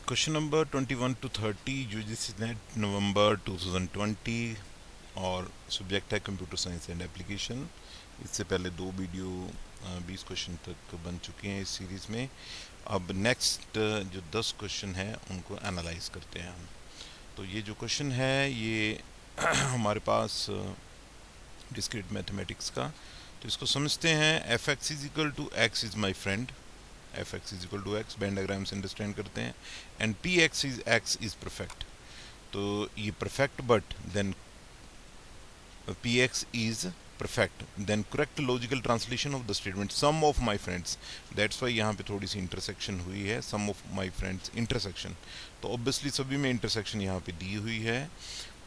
Question number 21 to 30 UGC NET November 2020 और subject है computer science and application. इससे पहले दो वीडियो 20 क्वेश्चन तक बन चुके हैं इस सीरीज़ में। अब नेक्स्ट जो 10 क्वेश्चन हैं उनको एनालाइज करते हैं हम। तो ये जो क्वेश्चन है ये हमारे पास डिस्क्रीट मैथमेटिक्स का, तो इसको समझते हैं। F X is equal to X is my friend, F X is equal to X Venn diagram से अंडरस्टैंड करते हैं। And P X is perfect, तो ये perfect but then P X is perfect, then correct logical translation of the statement some of my friends. That's why यहाँ पे थोड़ी सी intersection हुई है, some of my friends intersection, तो obviously सभी में इंटरसेक्शन यहाँ पे दी हुई है।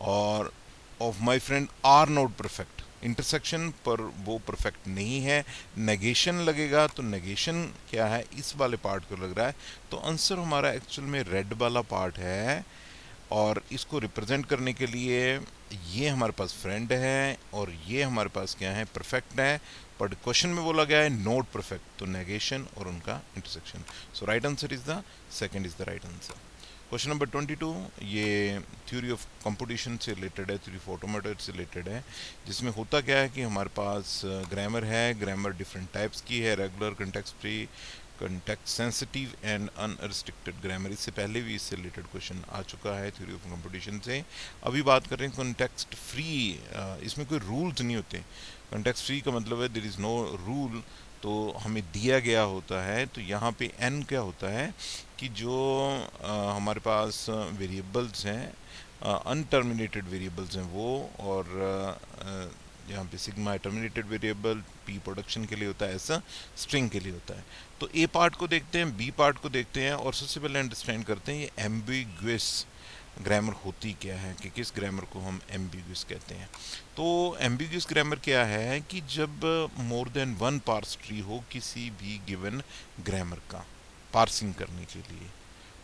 और of my friend are not perfect, intersection पर वो परफेक्ट नहीं है। नेगेशन लगेगा तो नेगेशन क्या है, इस वाले पार्ट को लग रहा है, तो आंसर हमारा एक्चुअल में रेड वाला पार्ट है। और इसको रिप्रेजेंट करने के लिए ये हमारे पास फ्रेंड है और ये हमारे पास क्या है, परफेक्ट है, बट क्वेश्चन में बोला गया है नॉट परफेक्ट, तो नेगेशन और उनका intersection. So right answer is the second is the right answer. Question number 22 ये थ्योरी ऑफ कंपटीशन से रिलेटेड है, थ्योरी ऑफ ऑटोमेटा से रिलेटेड है, जिसमें होता क्या है कि हमारे पास ग्रामर है। ग्रामर डिफरेंट टाइप्स की है, regular, context free, context sensitive and unrestricted grammar. इससे पहले भी इससे रिलेटेड क्वेश्चन आ चुका है थ्योरी ऑफ कंपटीशन से। अभी बात कर रहे हैं कंटेक्स्ट फ्री, इसमें कोई रूल्स नहीं होते। कंटेक्स्ट फ्री का मतलब है देयर इज़ नो रूल, तो हमें दिया गया होता है। तो यहाँ पे n क्या होता है कि जो हमारे पास वेरिएबल्स हैं, अनटर्मिनेटेड वेरिएबल्स हैं वो, और यहाँ पे sigma terminated variable, P production के लिए होता है, ऐसा स्ट्रिंग के लिए होता है। तो ए पार्ट को देखते हैं, बी पार्ट को देखते हैं, और सबसे पहले अंडरस्टैंड करते हैं ये एम्बिग्युअस ग्रामर होती क्या है, कि किस ग्रामर को हम एम्बिग्युअस कहते हैं। तो एम्बिग्युअस ग्रामर क्या है कि जब more than one parse tree हो किसी भी गिवन ग्रामर का पार्सिंग करने के लिए।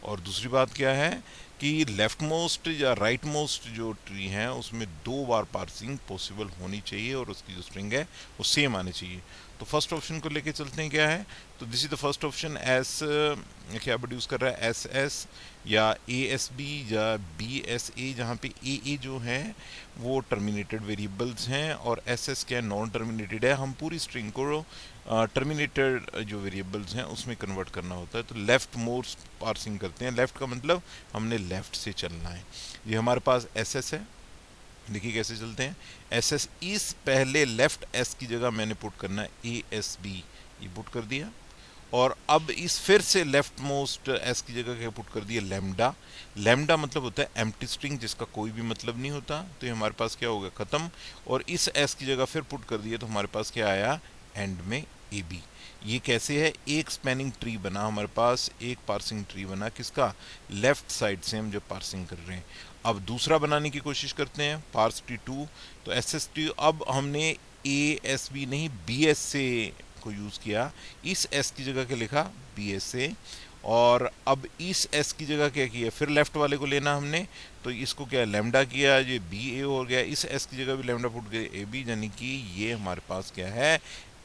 और दूसरी बात क्या है कि लेफ्ट मोस्ट या राइट मोस्ट जो ट्री है उसमें दो बार पार्सिंग पॉसिबल होनी चाहिए और उसकी जो स्ट्रिंग है वो सेम आनी चाहिए। तो फर्स्ट ऑप्शन को लेके चलते हैं, क्या है, तो this is the first option. S क्या प्रोड्यूस कर रहा है, एस एस या ए एस बी या बी एस ए, जहाँ पे ए जो है वो टर्मिनेटेड वेरिएबल्स हैं और एस एस क्या नॉन टर्मिनेटेड है। हम पूरी स्ट्रिंग को टर्मिनेटेड जो वेरिएबल्स हैं उसमें कन्वर्ट करना होता है। तो लेफ्ट मोस्ट पार्सिंग करते हैं, लेफ्ट का मतलब हमने लेफ्ट से चलना है। ये हमारे पास एस एस है, देखिए कैसे चलते हैं। एस एस इस पहले लेफ्ट एस की जगह मैंने पुट करना है ए एस बी, ये पुट कर दिया। और अब इस फिर से लेफ्ट मोस्ट एस की जगह क्या पुट कर दिया, लेमडा। लेमडा मतलब होता है एम्प्टी स्ट्रिंग जिसका कोई भी मतलब नहीं होता, तो ये हमारे पास क्या होगा, खत्म। और इस एस की जगह फिर पुट कर दिया, तो हमारे पास क्या आया, एंड में ए बी। ये कैसे है, एक स्पैनिंग ट्री बना हमारे पास, एक पार्सिंग ट्री बना, किसका, लेफ्ट साइड से हम जो पार्सिंग कर रहे हैं। अब दूसरा बनाने की कोशिश करते हैं, पार्स ट्री 2, तो एस एस टी, अब हमने ए एस बी नहीं बी एस से को यूज़ किया, इस एस की जगह क्या लिखा, बी एस से। और अब इस एस की जगह क्या किया, फिर लेफ्ट वाले को लेना हमने, तो इसको क्या लैम्डा किया, ये बी ए हो गया, इस एस की जगह भी लैम्डा पुट गए ए बी, यानी कि ये हमारे पास क्या है,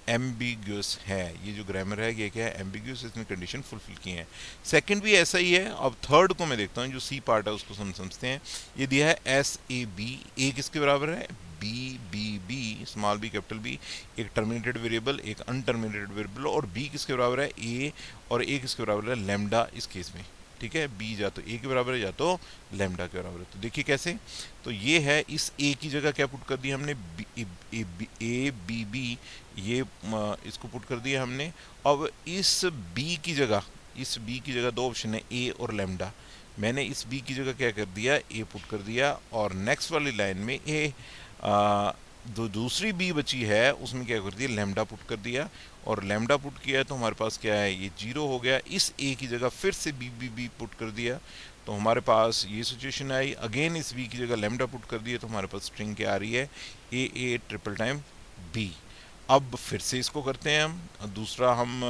एम्बिग्यूस है। ये जो ग्रामर है ये क्या है, एम्बिग्यूस, इसने कंडीशन फुलफिल की है। सेकंड भी ऐसा ही है। अब थर्ड को मैं देखता हूँ, जो सी पार्ट है उसको समझते हैं। ये दिया है एस ए बी, ए किसके बराबर है, B B B, small B capital B, एक टर्मिनेटेड वेरिएबल एक अनटर्मिनेटेड वेरिएबल, और बी किसके बराबर है, ए, और ए किसके बराबर है, लैम्डा इस केस में। ठीक है, बी या तो ए के बराबर है या तो लैम्डा के बराबर है। तो देखिए कैसे, तो ये है, इस ए की जगह क्या पुट कर दिया हमने, ए बी बी, ये इसको पुट कर दिया हमने। अब इस बी की जगह, इस बी की जगह दो ऑप्शन है, ए और लैम्डा। मैंने इस बी की जगह क्या कर दिया, ए पुट कर दिया, और नेक्स्ट वाली लाइन में ए जो दूसरी बी बची है उसमें क्या कर दिया, लैम्डा पुट कर दिया। और लैम्डा पुट किया तो हमारे पास क्या है, ये 0 हो गया। इस ए की जगह फिर से बी बी बी पुट कर दिया, तो हमारे पास ये सिचुएशन आई। अगेन इस बी की जगह लैम्डा पुट कर दिया, तो हमारे पास स्ट्रिंग क्या आ रही है, ए ट्रिपल टाइम बी। अब फिर से इसको करते हैं हम, दूसरा हम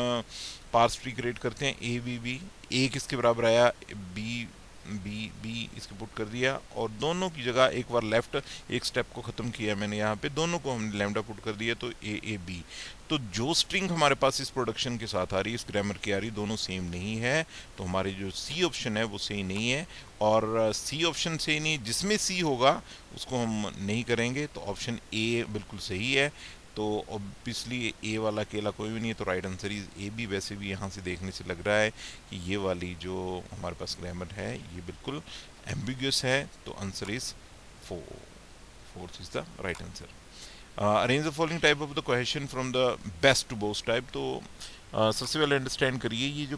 पार्स ट्री क्रिएट करते हैं, ए बी बी। ए किसके बराबर आया, बी बी बी इसके पुट कर दिया, और दोनों की जगह एक बार लेफ्ट एक स्टेप को ख़त्म किया मैंने, यहाँ पे दोनों को हमने लैम्डा पुट कर दिया, तो ए बी। तो जो स्ट्रिंग हमारे पास इस प्रोडक्शन के साथ आ रही है, इस ग्रामर की आ रही, दोनों सेम नहीं है, तो हमारी जो सी ऑप्शन है वो सही नहीं है। और सी ऑप्शन सही नहीं, जिसमें सी होगा उसको हम नहीं करेंगे, तो ऑप्शन ए बिल्कुल सही है। तो ऑब्वियसली ए वाला अकेला कोई भी नहीं है, तो right answer is A B. वैसे भी यहाँ से देखने से लग रहा है कि ये वाली जो हमारे पास ग्रामर है ये बिल्कुल एम्बिग्यूस है, तो answer is fourth is the right answer. Arrange the following type of the question from the best to worst type. तो सबसे पहले अंडरस्टैंड करिए, ये जो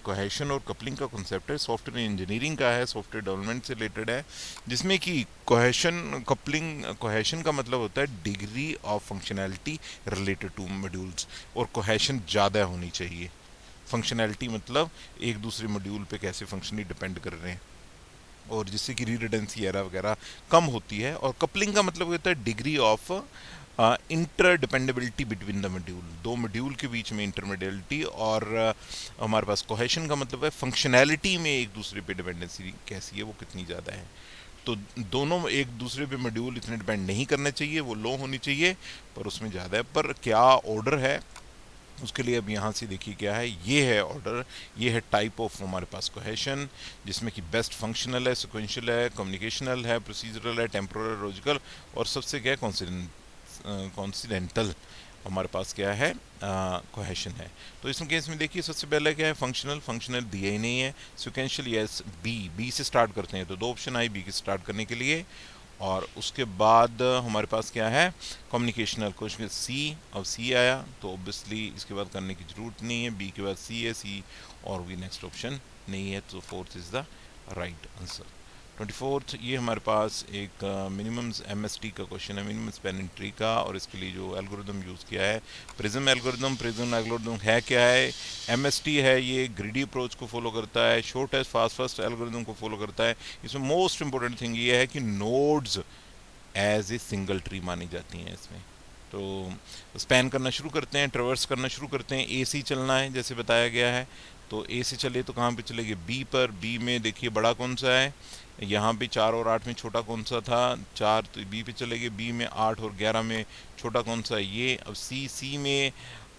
कोहेशन और कपलिंग का कॉन्सेप्ट है सॉफ्टवेयर इंजीनियरिंग का है, सॉफ्टवेयर डेवलपमेंट से रिलेटेड है, जिसमें कि कोहेशन का मतलब होता है degree of functionality related two modules, और कोहेशन ज़्यादा होनी चाहिए। फंक्शनैलिटी मतलब एक दूसरे मॉड्यूल पे कैसे फंक्शनली डिपेंड कर रहे हैं, और जिससे कि रिडंडेंसी एरर वगैरह कम होती है। और कपलिंग का मतलब होता है degree of inter dependability between the module, दो मॉड्यूल के बीच में इंटरमीडियलिटी। और हमारे पास कोहेशन का मतलब है फंक्शनैलिटी में एक दूसरे पे डिपेंडेंसी कैसी है, वो कितनी ज़्यादा है। तो दोनों एक दूसरे पे मॉड्यूल इतने डिपेंड नहीं करने चाहिए, वो लो होनी चाहिए, पर उसमें ज़्यादा है। पर क्या ऑर्डर है उसके लिए अब यहाँ से देखिए क्या है, ये है ऑर्डर, ये है टाइप ऑफ हमारे पास कोहेशन, जिसमें कि बेस्ट फंक्शनल है, सिक्वेंशियल है, कम्युनिकेशनल है, प्रोसीजरल है, टेम्पोरल, लॉजिकल, और सबसे क्या है कॉन्सिडेंटल हमारे पास क्या है कोहेशन है। तो इसमें केस में देखिए सबसे पहले क्या है फंक्शनल दिया ही नहीं है। सिक्वेंशियल यस, बी से स्टार्ट करते हैं, तो दो ऑप्शन आई बी के स्टार्ट करने के लिए। और उसके बाद हमारे पास क्या है कम्युनिकेशनल, क्वेश्चन सी, अब सी आया तो ऑब्वियसली इसके बाद करने की ज़रूरत नहीं है, बी के बाद सी है, सी और भी नेक्स्ट ऑप्शन नहीं है, तो fourth is the right answer. 24th ये हमारे पास एक मिनिमम एमएसटी का क्वेश्चन है, मिनिमम स्पेनिंग ट्री का, और इसके लिए जो एल्गोरिदम यूज़ किया है प्रिज्म एल्गोरिदम। प्रिज्म एल्गोरिदम है क्या है, एमएसटी है, ये ग्रिडी अप्रोच को फॉलो करता है, शॉर्टेस्ट फास्टेस्ट एल्गोरिदम को फॉलो करता है। इसमें मोस्ट इंपॉर्टेंट थिंग ये है कि nodes as a single tree मानी जाती हैं इसमें। तो स्पैन करना शुरू करते हैं, ट्रेवर्स करना शुरू करते हैं, ए सी चलना है जैसे बताया गया है, तो ए से चले तो कहाँ पे चलेगी बी पर। बी में देखिए बड़ा कौन सा है, यहाँ पे 4 और 8 में छोटा कौन सा था 4, तो बी पे चलेगी। बी में 8 और 11 में छोटा कौन सा है ये। अब सी में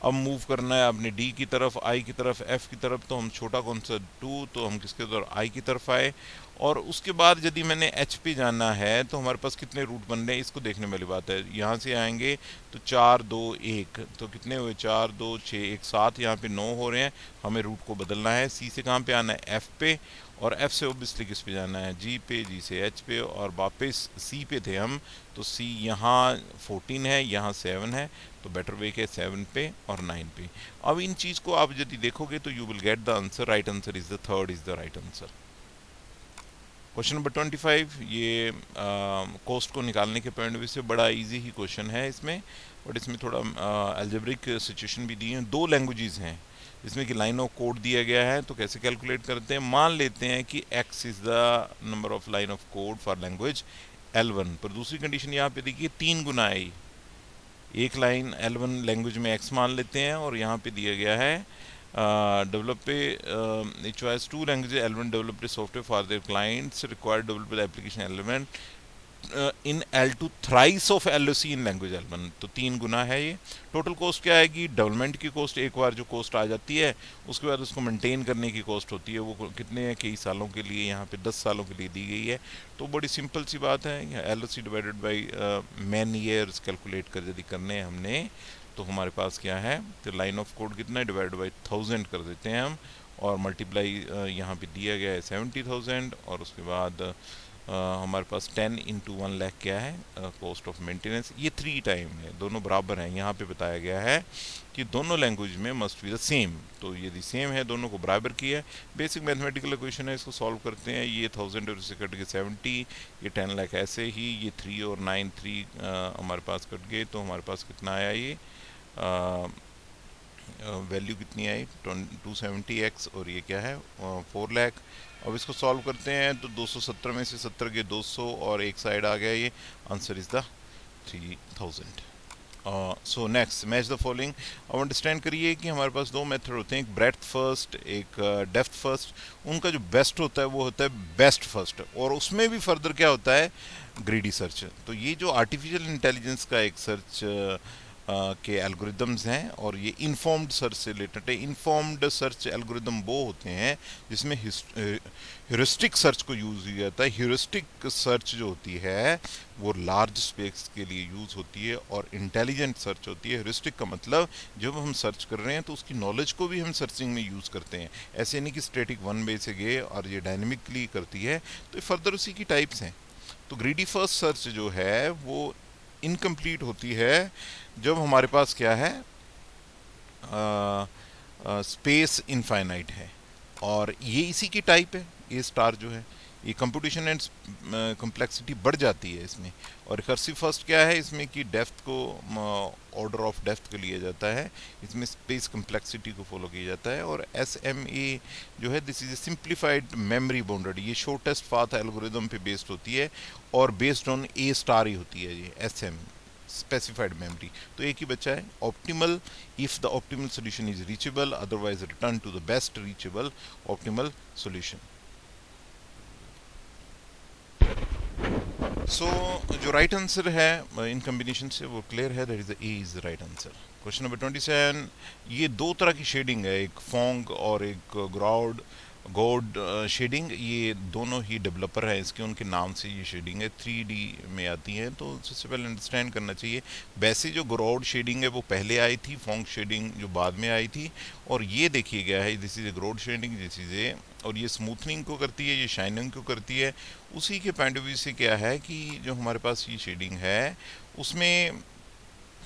अब मूव करना है अपने डी की तरफ, आई की तरफ, एफ की तरफ, तो हम छोटा कौन सा 2, तो हम किसके तरफ आई की तरफ आए। और उसके बाद यदि मैंने एच पे जाना है तो हमारे पास कितने रूट बन रहे हैं इसको देखने वाली बात है। यहाँ से आएंगे तो 4 2 1, तो कितने हुए 4 2 6 1 7, यहाँ पे 9 हो रहे हैं, हमें रूट को बदलना है। सी से कहाँ पे आना है एफ पे, और एफ से ओबियसली किस पे जाना है जी पे, जी से एच पे, और वापस सी पे थे हम, तो सी यहाँ 14 है, यहाँ 7 है, तो बेटर वे के 7 पे और 9 पे। अब इन चीज़ को आप यदि देखोगे तो you will get the answer, right answer is the third is the right answer. Question number 25 ये कॉस्ट को निकालने के पॉइंट ऑफ व्यू से बड़ा इजी ही क्वेश्चन है इसमें, बट इसमें थोड़ा एल्जेब्रिक सिचुएशन भी दी है। दो लैंग्वेजेस हैं जिसमें कि लाइन ऑफ कोड दिया गया है, तो कैसे कैलकुलेट करते हैं। मान लेते हैं कि x is the number of line of code for language L1, पर दूसरी कंडीशन यहाँ पे देखिए 3 गुना है, एक लाइन L1 लैंग्वेज में x मान लेते हैं, और यहाँ पे दिया गया है develop choice two languages L1 developed a software for their clients required develop the application element in L2 thrice of LOC in language L1, तो 3 गुना है ये। टोटल कॉस्ट क्या आएगी, डेवलपमेंट की कॉस्ट एक बार जो कॉस्ट आ जाती है उसके बाद उसको मेंटेन करने की कॉस्ट होती है, वो कितने हैं कई सालों के लिए, यहाँ पे 10 सालों के लिए दी गई है। तो बड़ी सिंपल सी बात है, LOC divided by man years calculate कर यदि करने हमने, तो हमारे पास क्या है, तो लाइन ऑफ कोड कितना है डिवाइड बाई 1000 कर देते हैं हम, और मल्टीप्लाई यहाँ पे दिया गया है 70,000, और उसके बाद हमारे पास 10 इंटू 1 लाख क्या है कॉस्ट ऑफ मेंटेनेंस, ये 3 टाइम है, दोनों बराबर हैं। यहाँ पे बताया गया है कि दोनों लैंग्वेज में मस्ट बी द सेम, तो यदि सेम है दोनों को बराबर किया है। बेसिक मैथमेटिकल इक्वेशन है, इसको सॉल्व करते हैं। ये 1000 और इससे कट के 70, ये 10 लाख ऐसे ही, ये 3 और 9 3 हमारे पास कट गए, तो हमारे पास कितना आया ये वैल्यू कितनी आई 270x, और ये क्या है 4 लाख। अब इसको सॉल्व करते हैं तो 270 में से 70 के 200 और एक साइड आ गया, ये answer is the 3000। So next match the following. अब अंडरस्टैंड करिए कि हमारे पास दो मेथड होते हैं, एक ब्रेड्थ फर्स्ट, एक डेप्थ फर्स्ट। उनका जो बेस्ट होता है वो होता है बेस्ट फर्स्ट, और उसमें भी फर्दर क्या होता है, ग्रीडी सर्च। तो ये जो आर्टिफिशियल इंटेलिजेंस का एक सर्च के एल्गोरिदम्स हैं, और ये इन्फॉर्म्ड सर्च से रिलेटेड है। इन्फॉर्म्ड सर्च एल्गोरिदम वो होते हैं जिसमें ह्यूरिस्टिक सर्च को यूज़ किया जाता है। ह्यूरिस्टिक सर्च जो होती है वो लार्ज स्पेस के लिए यूज़ होती है, और इंटेलिजेंट सर्च होती है। ह्यूरिस्टिक का मतलब जब हम सर्च कर रहे हैं तो उसकी नॉलेज को भी हम सर्चिंग में यूज़ करते हैं। ऐसे नहीं कि स्टैटिक वन वे से गए और ये डायनेमिकली करती है। तो फर्दर उसी की टाइप्स हैं। तो ग्रीडी फर्स्ट सर्च जो है वो इनकम्प्लीट होती है जब हमारे पास क्या है, स्पेस इनफाइनाइट है, और ये इसी की टाइप है। ए स्टार जो है, ये कंप्यूटेशन एंड कम्प्लेक्सिटी बढ़ जाती है इसमें। और रिकर्सिव फर्स्ट क्या है, इसमें कि डेप्थ को ऑर्डर ऑफ डेप्थ को लिया जाता है, इसमें स्पेस कम्प्लेक्सिटी को फॉलो किया जाता है। और एस एम ए जो है, this is A simplified memory bounded, ये शॉर्टेस्ट पाथ एल्गोरिदम पे बेस्ड होती है, और बेस्ड ऑन ए स्टार ही होती है ये एस एम, स्पेसिफाइड मेमोरी। तो एक ही बच्चा है optimal, if the optimal solution is reachable, otherwise return to the best reachable optimal solution. So जो राइट आंसर है इन कॉम्बिनेशन से वो क्लियर है, that is the A is the right answer. Question number 27, ये दो तरह की shading है, एक फोंग और एक ग्राउड गोड शेडिंग। ये दोनों ही डेवलपर हैं इसके, उनके नाम से ये शेडिंग है, 3D में आती है। तो सबसे पहले अंडरस्टैंड करना चाहिए, वैसे जो ग्राउड शेडिंग है वो पहले आई थी, फोंग शेडिंग जो बाद में आई थी। और ये देखिए गया है, this is a Gouraud shading, this is a, और ये स्मूथनिंग को करती है, ये शाइनिंग को करती है। उसी के पॉइंट ऑफ व्यू से क्या है कि जो हमारे पास ये शेडिंग है उसमें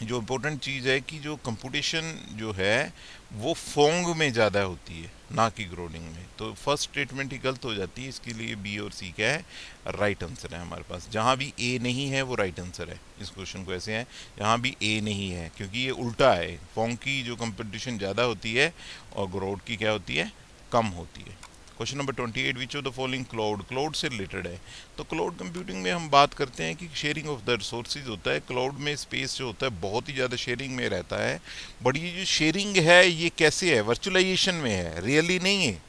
जो इम्पोर्टेंट चीज़ है कि जो कंप्यूटेशन जो है वो फोंग में ज़्यादा होती है, ना कि ग्रोडिंग में। तो फर्स्ट स्टेटमेंट ही गलत हो जाती है, इसके लिए बी और सी क्या है, राइट आंसर है हमारे पास। जहाँ भी ए नहीं है वो राइट आंसर है। इस क्वेश्चन को ऐसे है, जहाँ भी ए नहीं है, क्योंकि ये उल्टा है, फोंग की जो कंपटीशन ज़्यादा होती है और ग्रोड की क्या होती है, कम होती है। Question number 28, which of the following cloud, cloud से रिलेटेड है। तो क्लाउड कंप्यूटिंग में हम बात करते हैं कि शेयरिंग ऑफ द रिसोर्सेज होता है। क्लाउड में स्पेस जो होता है बहुत ही ज़्यादा शेयरिंग में रहता है। बट ये जो शेयरिंग है ये कैसे है, वर्चुअलाइजेशन में है, रियली नहीं है।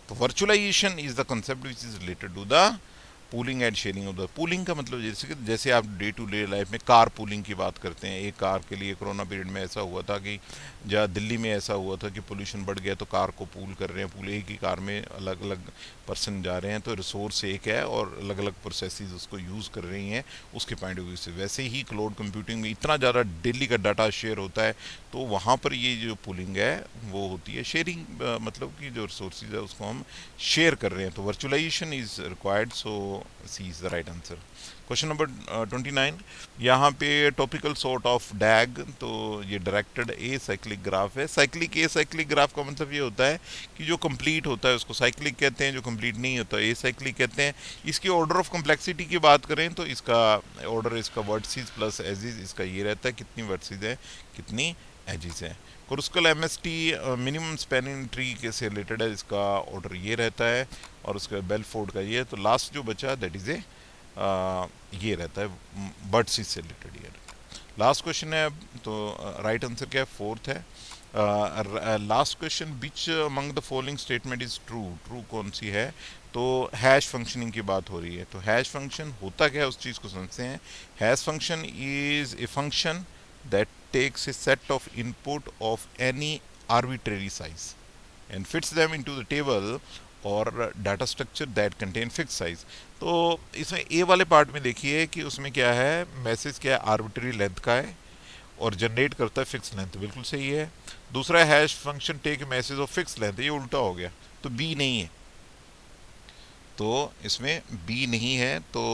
तो virtualization is the concept which is related to the pooling and sharing of the. Pooling का मतलब जैसे आप डे टू डे लाइफ में कार पूलिंग की बात करते हैं। एक कार के लिए कोरोना पीरियड में ऐसा हुआ था कि जहाँ दिल्ली में ऐसा हुआ था कि पोल्यूशन बढ़ गया, तो कार को पूल कर रहे हैं, पूल एक ही कार में अलग अलग पर्सन जा रहे हैं, तो रिसोर्स एक है और अलग अलग प्रोसेसेस उसको यूज़ कर रही हैं उसके पॉइंट ऑफ व्यू से। वैसे ही क्लाउड कंप्यूटिंग में इतना ज़्यादा डेली का डाटा शेयर होता है, तो वहाँ पर ये जो पूलिंग है वो होती है शेयरिंग, मतलब कि जो रिसोर्सेज है उसको हम शेयर कर रहे हैं। तो virtualization is required, so C is the right answer. Question number 29, यहाँ पे टॉपिकल सॉर्ट ऑफ डैग, तो ये डायरेक्टेड ए साइक्लिक ग्राफ है। साइक्लिक ए साइक्लिक ग्राफ का मतलब ये होता है कि जो कंप्लीट होता है उसको साइक्लिक कहते हैं, जो कंप्लीट नहीं होता ए साइक्लिक कहते हैं। इसकी ऑर्डर ऑफ कम्प्लेक्सिटी की बात करें तो इसका ऑर्डर, इसका वर्टिसेस प्लस एजिस, इसका ये रहता है कितनी वर्टिसेस है कितनी एजिस है। कोर्स्कल एमएसटी मिनिमम स्पैनिंग ट्री के से रिलेटेड है, इसका ऑर्डर ये रहता है, और उसका बेलफोर्ड का ये है। तो लास्ट जो बचा दैट इज ए ये रहता है बर्डसीज से रिलेटेड ये। लास्ट क्वेश्चन है अब, तो राइट आंसर क्या है, फोर्थ है। Last question, which among the following statement is true, true कौन सी है। तो हैश फंक्शनिंग की बात हो रही है, तो हैश फंक्शन होता क्या है उस चीज़ को समझते हैं। Hash function is a function that takes a set of input of any arbitrary size and fits them into the table or data structure that contain fixed size। तो इसमें ए वाले पार्ट में देखिए कि उसमें क्या है, मैसेज क्या है, आर्बिट्री लेंथ का है और जनरेट करता है फिक्स लेंथ, बिल्कुल सही है। दूसरा hash function take message of fix length, ये उल्टा हो गया, तो बी नहीं है, तो इसमें बी नहीं है। तो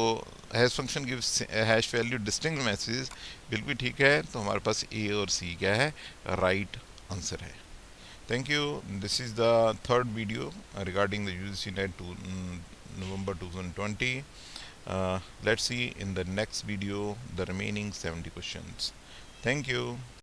hash function gives hash value distinct message, बिल्कुल ठीक है। तो हमारे पास ए और सी क्या है, राइट आंसर है। Thank you. This is the third video regarding the UGC NET to November 2020. Let's see in the next video the remaining 70 questions. Thank you.